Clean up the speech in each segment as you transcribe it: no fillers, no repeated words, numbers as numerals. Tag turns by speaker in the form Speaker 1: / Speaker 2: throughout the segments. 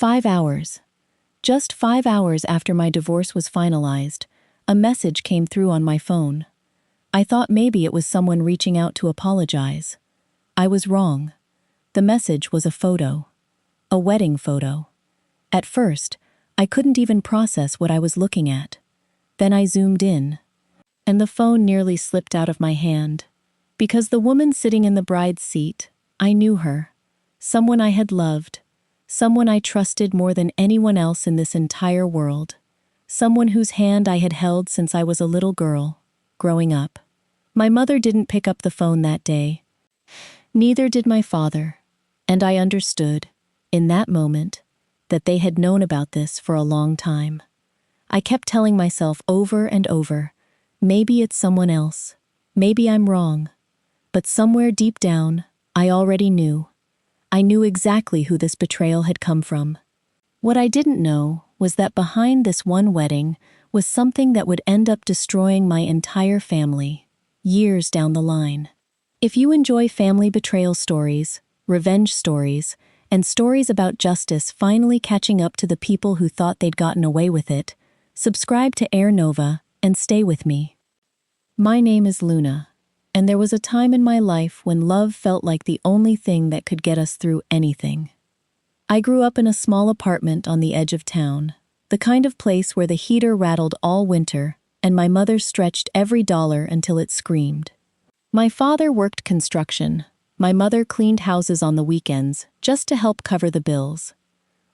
Speaker 1: 5 hours. Just 5 hours after my divorce was finalized, a message came through on my phone. I thought maybe it was someone reaching out to apologize. I was wrong. The message was a photo. A wedding photo. At first, I couldn't even process what I was looking at. Then I zoomed in, and the phone nearly slipped out of my hand. Because the woman sitting in the bride's seat, I knew her. Someone I had loved. Someone I trusted more than anyone else in this entire world. Someone whose hand I had held since I was a little girl, growing up. My mother didn't pick up the phone that day. Neither did my father. And I understood, in that moment, that they had known about this for a long time. I kept telling myself over and over, maybe it's someone else. Maybe I'm wrong. But somewhere deep down, I already knew. I knew exactly who this betrayal had come from. What I didn't know was that behind this one wedding was something that would end up destroying my entire family, years down the line. If you enjoy family betrayal stories, revenge stories, and stories about justice finally catching up to the people who thought they'd gotten away with it, subscribe to HeirNova and stay with me. My name is Luna. And there was a time in my life when love felt like the only thing that could get us through anything. I grew up in a small apartment on the edge of town, the kind of place where the heater rattled all winter and my mother stretched every dollar until it screamed. My father worked construction. My mother cleaned houses on the weekends just to help cover the bills.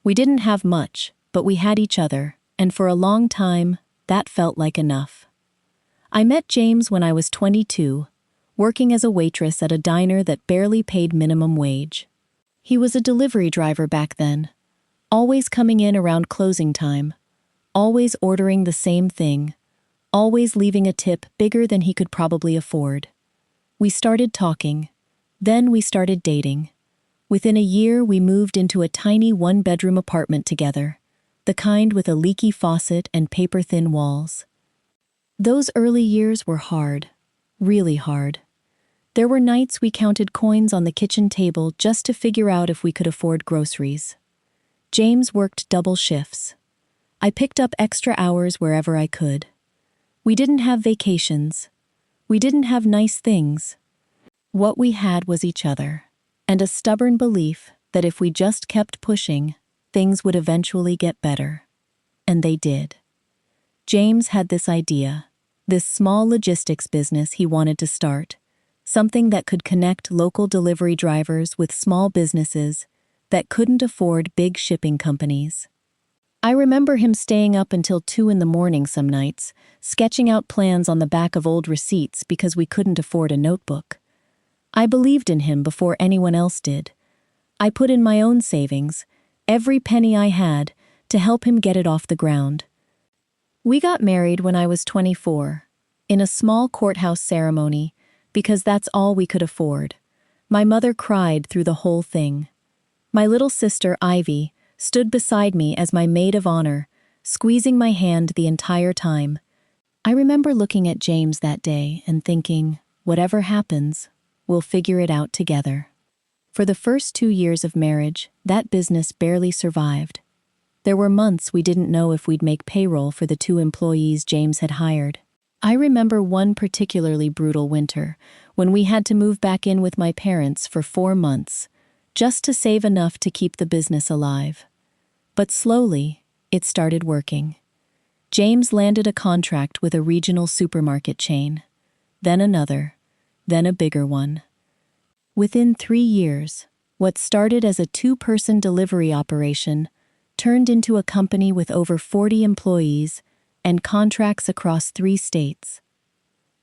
Speaker 1: We didn't have much, but we had each other, and for a long time, that felt like enough. I met James when I was 22, working as a waitress at a diner that barely paid minimum wage. He was a delivery driver back then, always coming in around closing time, always ordering the same thing, always leaving a tip bigger than he could probably afford. We started talking. Then we started dating. Within a year, we moved into a tiny one-bedroom apartment together, the kind with a leaky faucet and paper-thin walls. Those early years were hard, really hard. There were nights we counted coins on the kitchen table just to figure out if we could afford groceries. James worked double shifts. I picked up extra hours wherever I could. We didn't have vacations. We didn't have nice things. What we had was each other, and a stubborn belief that if we just kept pushing, things would eventually get better. And they did. James had this idea, this small logistics business he wanted to start. Something that could connect local delivery drivers with small businesses that couldn't afford big shipping companies. I remember him staying up until 2 a.m. some nights, sketching out plans on the back of old receipts because we couldn't afford a notebook. I believed in him before anyone else did. I put in my own savings, every penny I had, to help him get it off the ground. We got married when I was 24, in a small courthouse ceremony, because that's all we could afford. My mother cried through the whole thing. My little sister, Ivy, stood beside me as my maid of honor, squeezing my hand the entire time. I remember looking at James that day and thinking, whatever happens, we'll figure it out together. For the first 2 years of marriage, that business barely survived. There were months we didn't know if we'd make payroll for the 2 employees James had hired. I remember one particularly brutal winter when we had to move back in with my parents for 4 months, just to save enough to keep the business alive. But slowly, it started working. James landed a contract with a regional supermarket chain, then another, then a bigger one. Within 3 years, what started as a 2-person delivery operation turned into a company with over 40 employees and contracts across 3 states.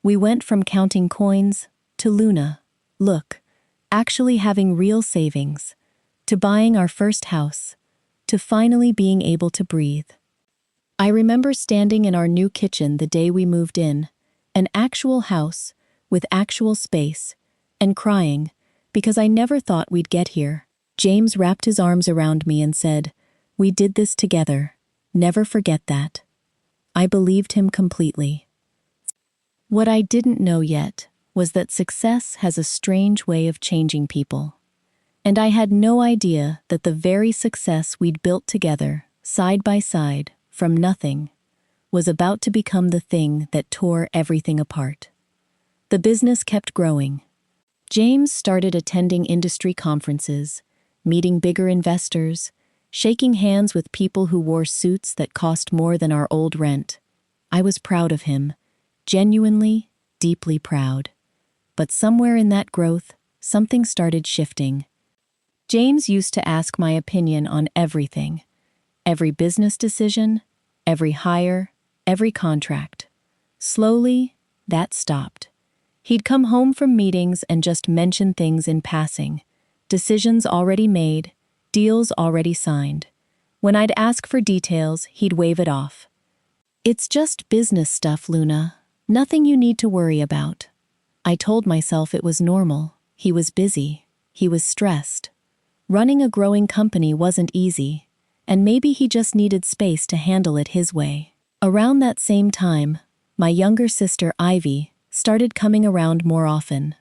Speaker 1: We went from counting coins to Luna, look, actually having real savings, to buying our first house, to finally being able to breathe. I remember standing in our new kitchen the day we moved in, an actual house with actual space, and crying because I never thought we'd get here. James wrapped his arms around me and said, "We did this together. Never forget that." I believed him completely. What I didn't know yet was that success has a strange way of changing people. And I had no idea that the very success we'd built together, side by side, from nothing, was about to become the thing that tore everything apart. The business kept growing. James started attending industry conferences, meeting bigger investors, shaking hands with people who wore suits that cost more than our old rent. I was proud of him, genuinely, deeply proud. But somewhere in that growth, something started shifting. James used to ask my opinion on everything. Every business decision, every hire, every contract. Slowly, that stopped. He'd come home from meetings and just mention things in passing. Decisions already made, deals already signed. When I'd ask for details, he'd wave it off. "It's just business stuff, Luna. Nothing you need to worry about." I told myself it was normal. He was busy. He was stressed. Running a growing company wasn't easy, and maybe he just needed space to handle it his way. Around that same time, my younger sister Ivy started coming around more often.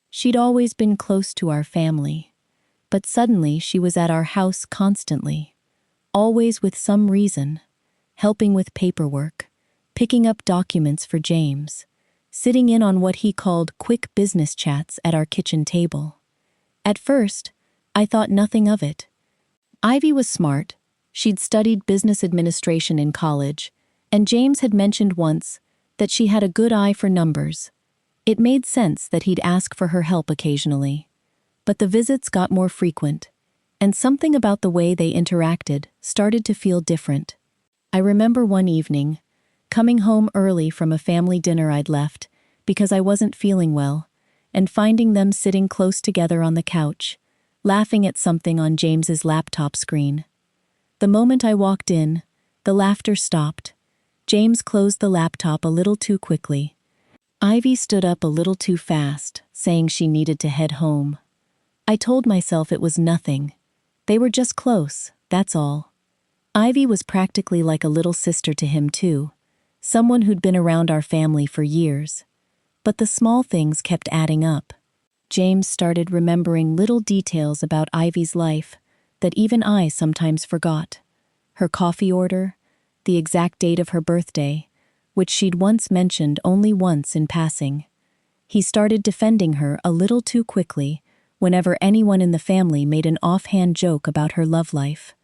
Speaker 1: She'd always been close to our family, but suddenly she was at our house constantly, always with some reason, helping with paperwork, picking up documents for James, sitting in on what he called quick business chats at our kitchen table. At first, I thought nothing of it. Ivy was smart. She'd studied business administration in college, and James had mentioned once that she had a good eye for numbers. It made sense that he'd ask for her help occasionally. But the visits got more frequent, and something about the way they interacted started to feel different. I remember one evening, coming home early from a family dinner I'd left because I wasn't feeling well, and finding them sitting close together on the couch, laughing at something on James's laptop screen. The moment I walked in, the laughter stopped. James closed the laptop a little too quickly. Ivy stood up a little too fast, saying she needed to head home. I told myself it was nothing. They were just close, that's all. Ivy was practically like a little sister to him too, someone who'd been around our family for years. But the small things kept adding up. James started remembering little details about Ivy's life that even I sometimes forgot. Her coffee order, the exact date of her birthday, which she'd once mentioned only once in passing. He started defending her a little too quickly whenever anyone in the family made an offhand joke about her love life.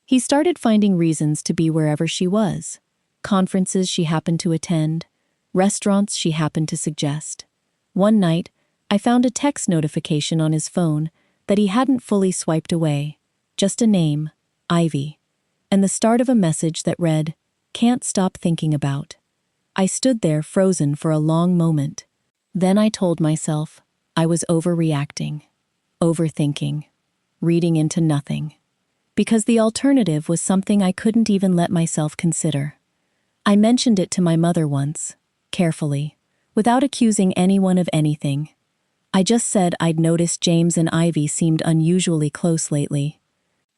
Speaker 1: He started finding reasons to be wherever she was, conferences she happened to attend, restaurants she happened to suggest. One night, I found a text notification on his phone that he hadn't fully swiped away, just a name, Ivy, and the start of a message that read, "Can't stop thinking about." I stood there frozen for a long moment. Then I told myself I was overreacting, overthinking, reading into nothing. Because the alternative was something I couldn't even let myself consider. I mentioned it to my mother once, carefully, without accusing anyone of anything. I just said I'd noticed James and Ivy seemed unusually close lately.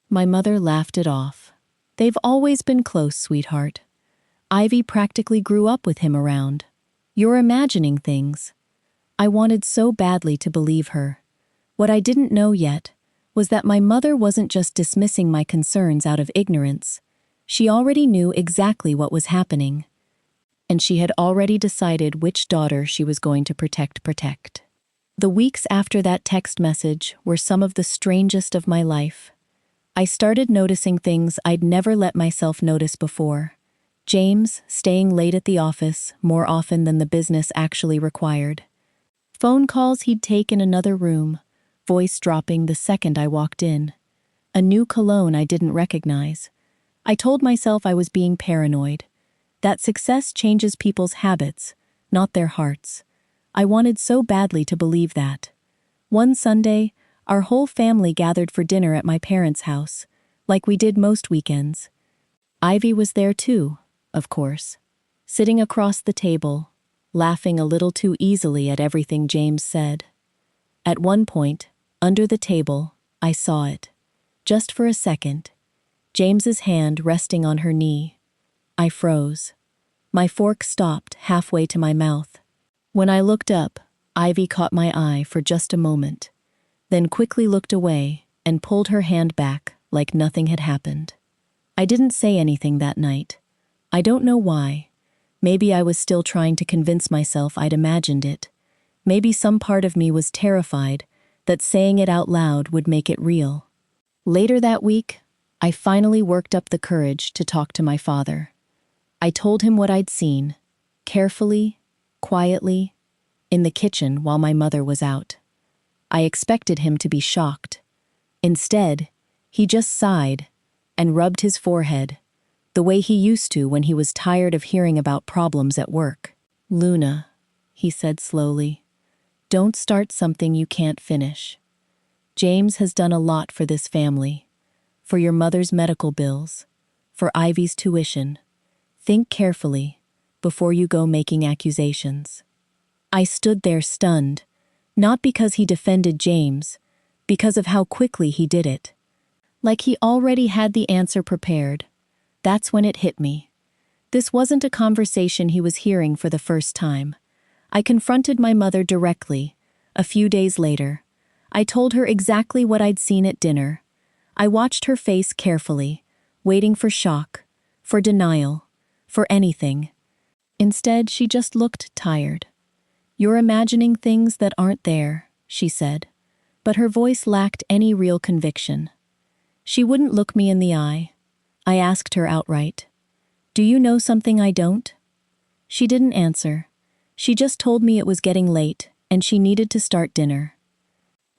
Speaker 1: My mother laughed it off. "They've always been close, sweetheart. Ivy practically grew up with him around. You're imagining things." I wanted so badly to believe her. What I didn't know yet was that my mother wasn't just dismissing my concerns out of ignorance. She already knew exactly what was happening. And she had already decided which daughter she was going to protect. The weeks after that text message were some of the strangest of my life. I started noticing things I'd never let myself notice before. James staying late at the office more often than the business actually required. Phone calls he'd take in another room, voice dropping the second I walked in. A new cologne I didn't recognize. I told myself I was being paranoid. That success changes people's habits, not their hearts. I wanted so badly to believe that. One Sunday, our whole family gathered for dinner at my parents' house, like we did most weekends. Ivy was there too, of course, sitting across the table, laughing a little too easily at everything James said. At one point, under the table, I saw it. Just for a second. James's hand resting on her knee. I froze. My fork stopped halfway to my mouth. When I looked up, Ivy caught my eye for just a moment. then quickly looked away and pulled her hand back like nothing had happened. I didn't say anything that night. I don't know why. Maybe I was still trying to convince myself I'd imagined it. Maybe some part of me was terrified that saying it out loud would make it real. Later that week, I finally worked up the courage to talk to my father. I told him what I'd seen, carefully, quietly, in the kitchen while my mother was out. I expected him to be shocked. Instead, he just sighed and rubbed his forehead, the way he used to when he was tired of hearing about problems at work. "Luna," he said slowly, "don't start something you can't finish. James has done a lot for this family, for your mother's medical bills, for Ivy's tuition. Think carefully before you go making accusations." I stood there stunned, not because he defended James, because of how quickly he did it. Like he already had the answer prepared. That's when it hit me. This wasn't a conversation he was hearing for the first time. I confronted my mother directly, a few days later. I told her exactly what I'd seen at dinner. I watched her face carefully, waiting for shock, for denial, for anything. Instead, she just looked tired. "You're imagining things that aren't there," she said, but her voice lacked any real conviction. She wouldn't look me in the eye. I asked her outright, "Do you know something I don't?" She didn't answer. She just told me it was getting late and she needed to start dinner.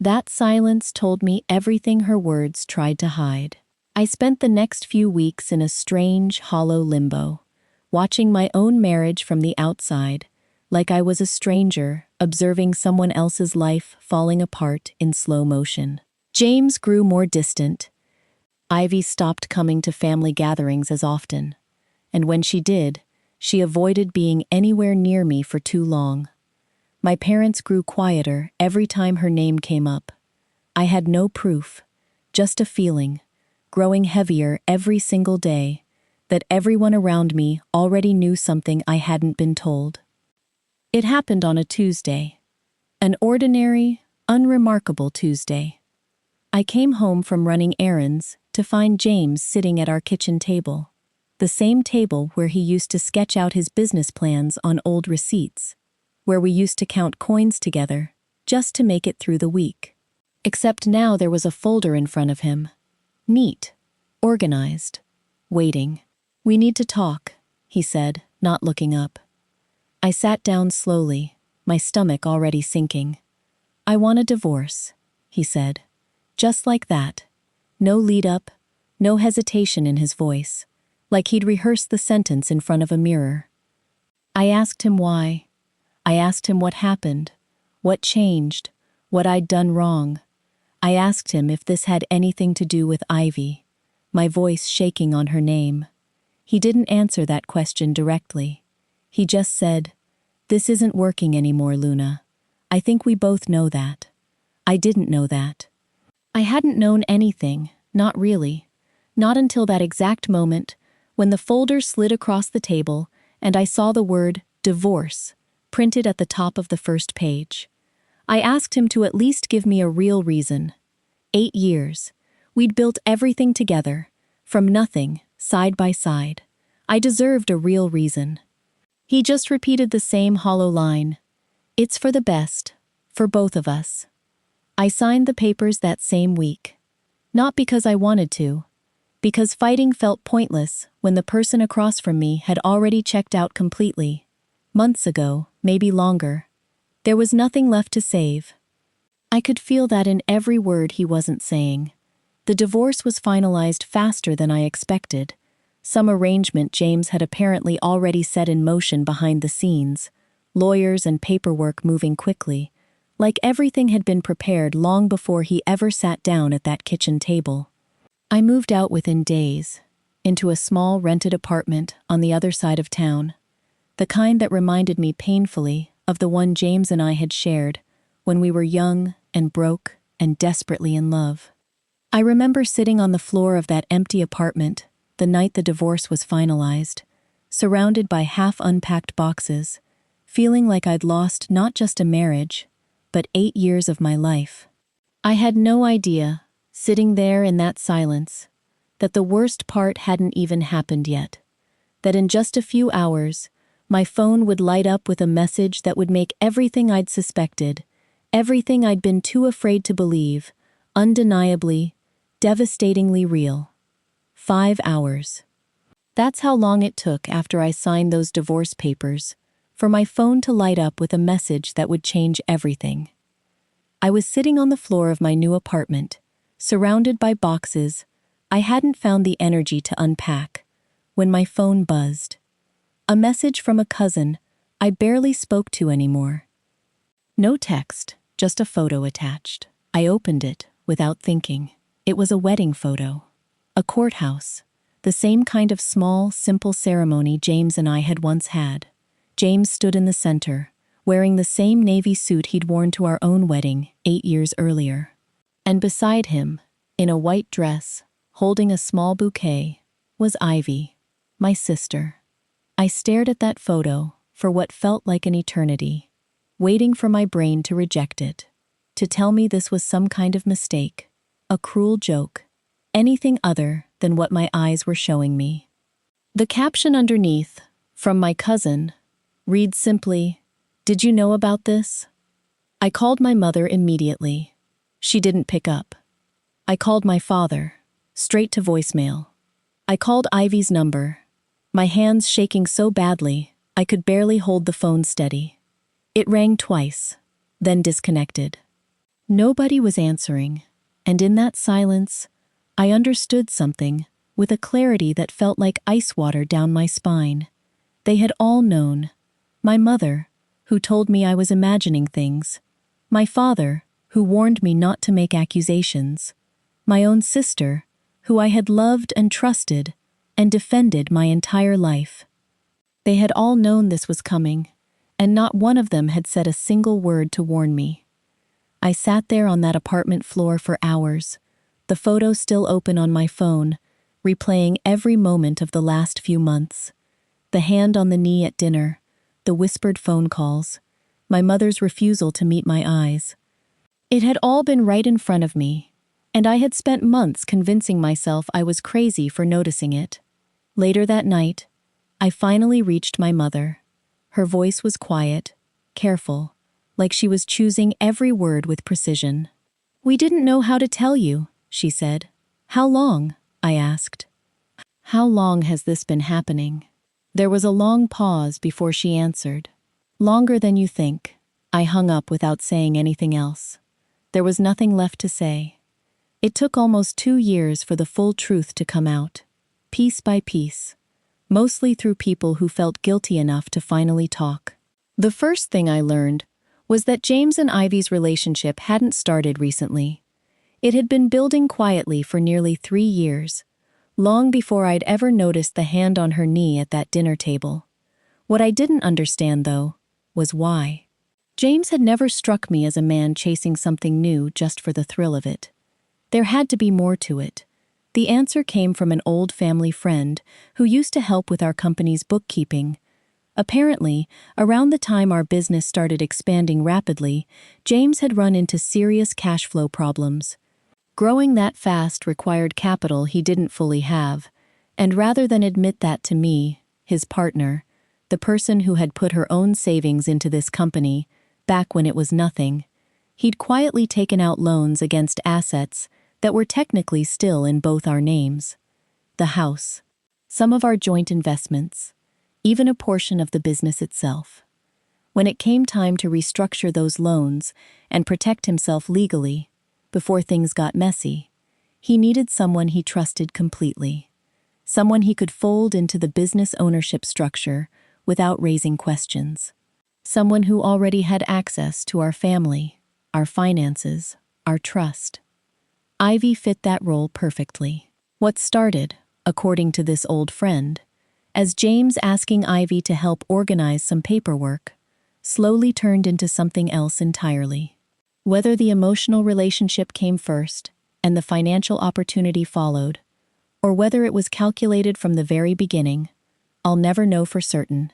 Speaker 1: That silence told me everything her words tried to hide. I spent the next few weeks in a strange, hollow limbo, watching my own marriage from the outside, like I was a stranger observing someone else's life falling apart in slow motion. James grew more distant. Ivy stopped coming to family gatherings as often, and when she did, she avoided being anywhere near me for too long. My parents grew quieter every time her name came up. I had no proof, just a feeling, growing heavier every single day, that everyone around me already knew something I hadn't been told. It happened on a Tuesday. An ordinary, unremarkable Tuesday. I came home from running errands to find James sitting at our kitchen table, the same table where he used to sketch out his business plans on old receipts, where we used to count coins together just to make it through the week. Except now there was a folder in front of him, neat, organized, waiting. "We need to talk," he said, not looking up. I sat down slowly, my stomach already sinking. "I want a divorce," he said. Just like that. No lead-up, no hesitation in his voice, like he'd rehearsed the sentence in front of a mirror. I asked him why. I asked him what happened, what changed, what I'd done wrong. I asked him if this had anything to do with Ivy, my voice shaking on her name. He didn't answer that question directly. He just said, "This isn't working anymore, Luna. I think we both know that." I didn't know that. I hadn't known anything, not really. Not until that exact moment, when the folder slid across the table and I saw the word divorce printed at the top of the first page. I asked him to at least give me a real reason. 8 years. We'd built everything together, from nothing, side by side. I deserved a real reason. He just repeated the same hollow line. "It's for the best, for both of us." I signed the papers that same week. Not because I wanted to, because fighting felt pointless when the person across from me had already checked out completely. Months ago, maybe longer. There was nothing left to save. I could feel that in every word he wasn't saying. The divorce was finalized faster than I expected. Some arrangement James had apparently already set in motion behind the scenes, lawyers and paperwork moving quickly, like everything had been prepared long before he ever sat down at that kitchen table. I moved out within days, into a small rented apartment on the other side of town, the kind that reminded me painfully of the one James and I had shared when we were young and broke and desperately in love. I remember sitting on the floor of that empty apartment the night the divorce was finalized, surrounded by half-unpacked boxes, feeling like I'd lost not just a marriage, but 8 years of my life. I had no idea, sitting there in that silence, that the worst part hadn't even happened yet. That in just a few hours, my phone would light up with a message that would make everything I'd suspected, everything I'd been too afraid to believe, undeniably, devastatingly real. 5 hours. That's how long it took after I signed those divorce papers for my phone to light up with a message that would change everything. I was sitting on the floor of my new apartment, surrounded by boxes I hadn't found the energy to unpack, when my phone buzzed. A message from a cousin I barely spoke to anymore. No text, just a photo attached. I opened it without thinking. It was a wedding photo. A courthouse. The same kind of small, simple ceremony James and I had once had. James stood in the center, wearing the same navy suit he'd worn to our own wedding 8 years earlier. And beside him, in a white dress, holding a small bouquet, was Ivy, my sister. I stared at that photo for what felt like an eternity, waiting for my brain to reject it, to tell me this was some kind of mistake, a cruel joke, anything other than what my eyes were showing me. The caption underneath, from my cousin, reads simply, "Did you know about this?" I called my mother immediately. She didn't pick up. I called my father, straight to voicemail. I called Ivy's number, my hands shaking so badly I could barely hold the phone steady. It rang twice, then disconnected. Nobody was answering, and in that silence, I understood something with a clarity that felt like ice water down my spine. They had all known. My mother, who told me I was imagining things. My father, who warned me not to make accusations. My own sister, who I had loved and trusted and defended my entire life. They had all known this was coming, and not one of them had said a single word to warn me. I sat there on that apartment floor for hours, the photo still open on my phone, replaying every moment of the last few months. The hand on the knee at dinner, the whispered phone calls, my mother's refusal to meet my eyes. It had all been right in front of me, and I had spent months convincing myself I was crazy for noticing it. Later that night, I finally reached my mother. Her voice was quiet, careful, like she was choosing every word with precision. "We didn't know how to tell you," she said. "How long?" I asked. "How long has this been happening?" There was a long pause before she answered. "Longer than you think." I hung up without saying anything else. There was nothing left to say. It took almost 2 years for the full truth to come out, piece by piece, mostly through people who felt guilty enough to finally talk. The first thing I learned was that James and Ivy's relationship hadn't started recently. It had been building quietly for nearly 3 years, long before I'd ever noticed the hand on her knee at that dinner table. What I didn't understand, though, was why. James had never struck me as a man chasing something new just for the thrill of it. There had to be more to it. The answer came from an old family friend who used to help with our company's bookkeeping. Apparently, around the time our business started expanding rapidly, James had run into serious cash flow problems. Growing that fast required capital he didn't fully have, and rather than admit that to me, his partner, the person who had put her own savings into this company, back when it was nothing, he'd quietly taken out loans against assets that were technically still in both our names. The house, some of our joint investments, even a portion of the business itself. When it came time to restructure those loans and protect himself legally, before things got messy, he needed someone he trusted completely. Someone he could fold into the business ownership structure without raising questions. Someone who already had access to our family, our finances, our trust. Ivy fit that role perfectly. What started, according to this old friend, as James asking Ivy to help organize some paperwork, slowly turned into something else entirely. Whether the emotional relationship came first and the financial opportunity followed, or whether it was calculated from the very beginning, I'll never know for certain.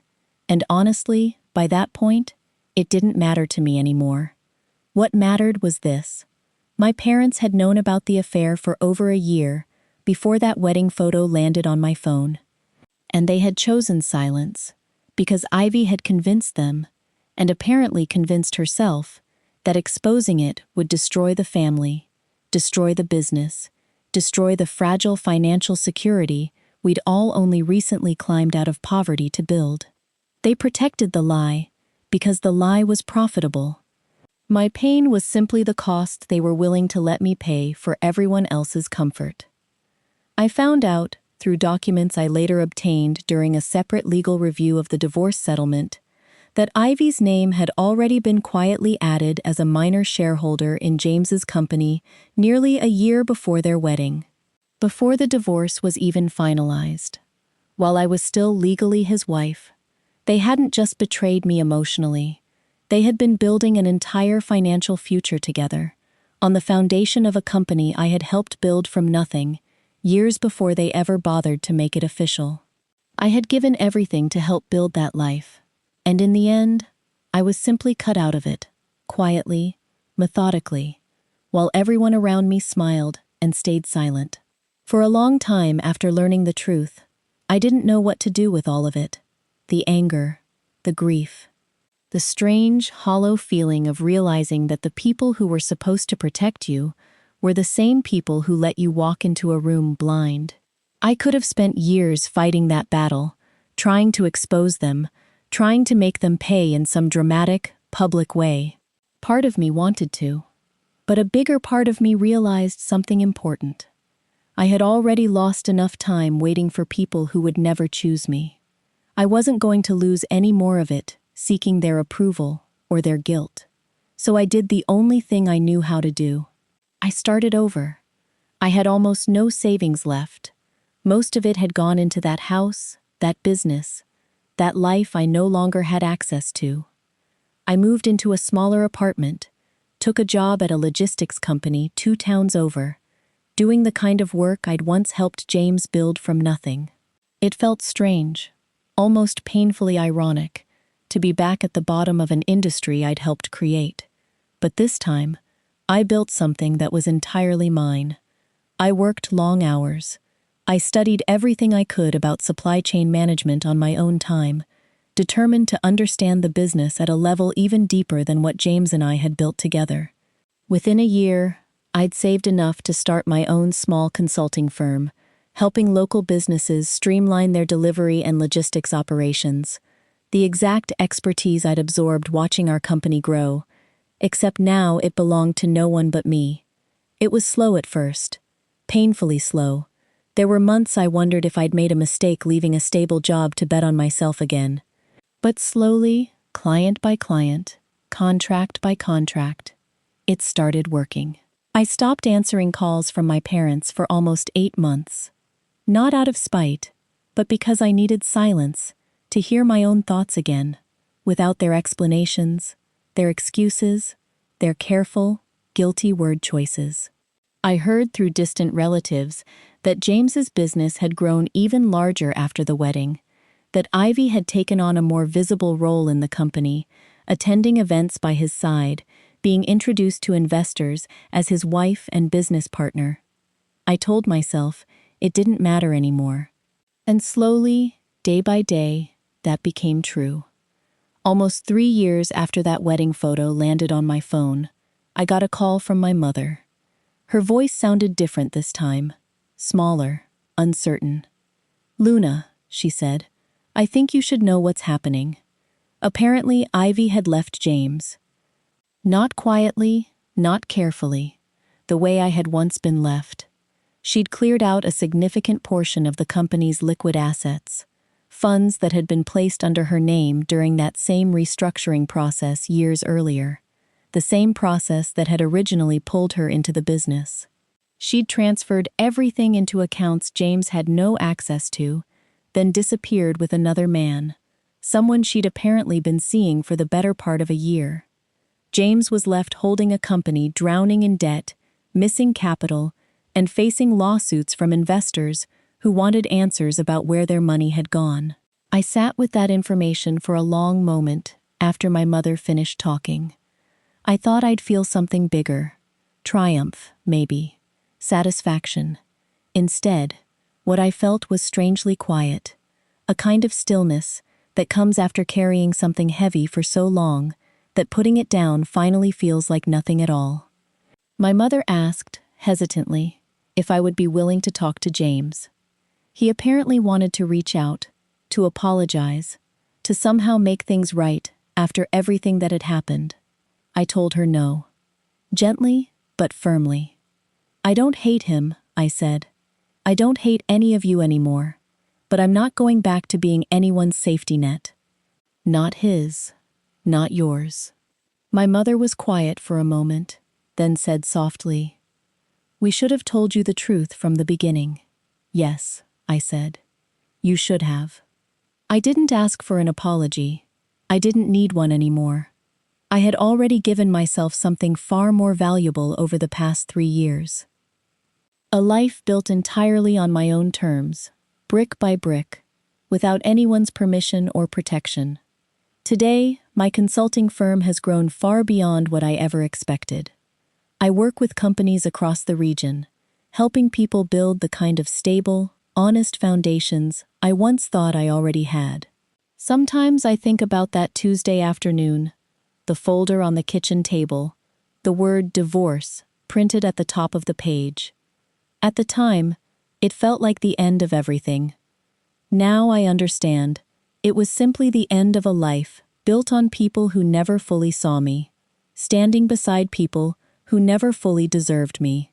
Speaker 1: And honestly, by that point, it didn't matter to me anymore. What mattered was this: My parents had known about the affair for over a year before that wedding photo landed on my phone. And they had chosen silence because Ivy had convinced them, and apparently convinced herself, that exposing it would destroy the family, destroy the business, destroy the fragile financial security we'd all only recently climbed out of poverty to build. They protected the lie because the lie was profitable. My pain was simply the cost they were willing to let me pay for everyone else's comfort. I found out, through documents I later obtained during a separate legal review of the divorce settlement, that Ivy's name had already been quietly added as a minor shareholder in James's company nearly a year before their wedding, before the divorce was even finalized. While I was still legally his wife, they hadn't just betrayed me emotionally. They had been building an entire financial future together, on the foundation of a company I had helped build from nothing, years before they ever bothered to make it official. I had given everything to help build that life, and in the end, I was simply cut out of it, quietly, methodically, while everyone around me smiled and stayed silent. For a long time after learning the truth, I didn't know what to do with all of it. The anger, the grief, the strange, hollow feeling of realizing that the people who were supposed to protect you were the same people who let you walk into a room blind. I could have spent years fighting that battle, trying to expose them, trying to make them pay in some dramatic, public way. Part of me wanted to, but a bigger part of me realized something important. I had already lost enough time waiting for people who would never choose me. I wasn't going to lose any more of it, seeking their approval or their guilt. So I did the only thing I knew how to do. I started over. I had almost no savings left. Most of it had gone into that house, that business, that life I no longer had access to. I moved into a smaller apartment, took a job at a logistics company 2 towns over, doing the kind of work I'd once helped James build from nothing. It felt strange, almost painfully ironic, to be back at the bottom of an industry I'd helped create. But this time, I built something that was entirely mine. I worked long hours. I studied everything I could about supply chain management on my own time, determined to understand the business at a level even deeper than what James and I had built together. Within a year, I'd saved enough to start my own small consulting firm, helping local businesses streamline their delivery and logistics operations, the exact expertise I'd absorbed watching our company grow, except now it belonged to no one but me. It was slow at first, painfully slow. There were months I wondered if I'd made a mistake leaving a stable job to bet on myself again. But slowly, client by client, contract by contract, it started working. I stopped answering calls from my parents for almost 8 months. Not out of spite, but because I needed silence to hear my own thoughts again, without their explanations, their excuses, their careful, guilty word choices. I heard through distant relatives that James's business had grown even larger after the wedding, that Ivy had taken on a more visible role in the company, attending events by his side, being introduced to investors as his wife and business partner. I told myself it didn't matter anymore. And slowly, day by day, that became true. Almost 3 years after that wedding photo landed on my phone, I got a call from my mother. Her voice sounded different this time, smaller, uncertain. "Luna," she said, "I think you should know what's happening." Apparently, Ivy had left James. Not quietly, not carefully, the way I had once been left. She'd cleared out a significant portion of the company's liquid assets, funds that had been placed under her name during that same restructuring process years earlier, the same process that had originally pulled her into the business. She'd transferred everything into accounts James had no access to, then disappeared with another man, someone she'd apparently been seeing for the better part of a year. James was left holding a company drowning in debt, missing capital, and facing lawsuits from investors who wanted answers about where their money had gone. I sat with that information for a long moment after my mother finished talking. I thought I'd feel something bigger, triumph, maybe, satisfaction. Instead, what I felt was strangely quiet, a kind of stillness that comes after carrying something heavy for so long that putting it down finally feels like nothing at all. My mother asked, hesitantly, if I would be willing to talk to James. He apparently wanted to reach out, to apologize, to somehow make things right after everything that had happened. I told her no. Gently, but firmly. I don't hate him, I said. I don't hate any of you anymore, but I'm not going back to being anyone's safety net. Not his, not yours. My mother was quiet for a moment, then said softly, "We should have told you the truth from the beginning." "Yes," I said. "You should have." I didn't ask for an apology. I didn't need one anymore. I had already given myself something far more valuable over the past 3 years. A life built entirely on my own terms, brick by brick, without anyone's permission or protection. Today, my consulting firm has grown far beyond what I ever expected. I work with companies across the region, helping people build the kind of stable, honest foundations I once thought I already had. Sometimes I think about that Tuesday afternoon, the folder on the kitchen table, the word divorce printed at the top of the page. At the time, it felt like the end of everything. Now I understand. It was simply the end of a life built on people who never fully saw me, standing beside people who never fully deserved me.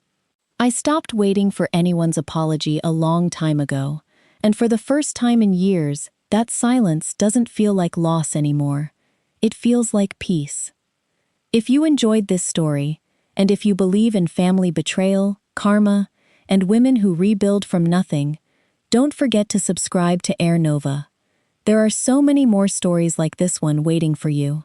Speaker 1: I stopped waiting for anyone's apology a long time ago, and for the first time in years, that silence doesn't feel like loss anymore. It feels like peace. If you enjoyed this story, and if you believe in family betrayal, karma, and women who rebuild from nothing, don't forget to subscribe to HeirNova. There are so many more stories like this one waiting for you.